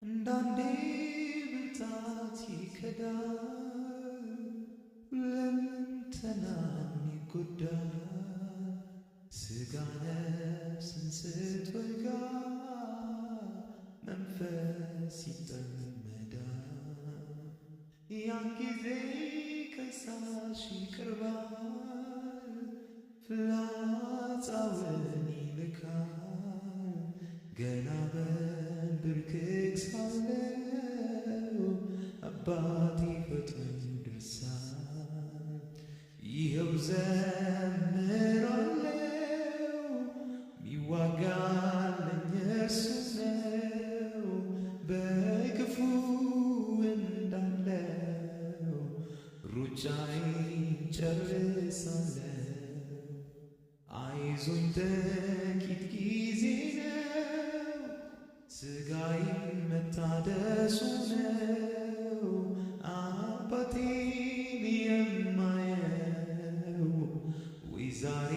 እንዳንዴ ብርታት ይከዳል ሁለንተናን ይጎዳል ስጋ ነፍስን ስትወጋ መንፈስ ይጠመዳል ያን ጊዜ ከሳሽ ይቀርባል ፍላጻውን ይልካል ገና በንብርክክ ሳለው አባቴ ፈጥኖ ይደርሳል ይኸው ዘምራለው ሚዋጋልኝ እርሱ ነው በክፉ እንዳለው ሩጫዬን ጨርሳለሁ አይዞኝ ጥቂት ጊዜ ነው ስጋዬን መታደሱ ነው አባቴን የማየው ወይ ዛሬ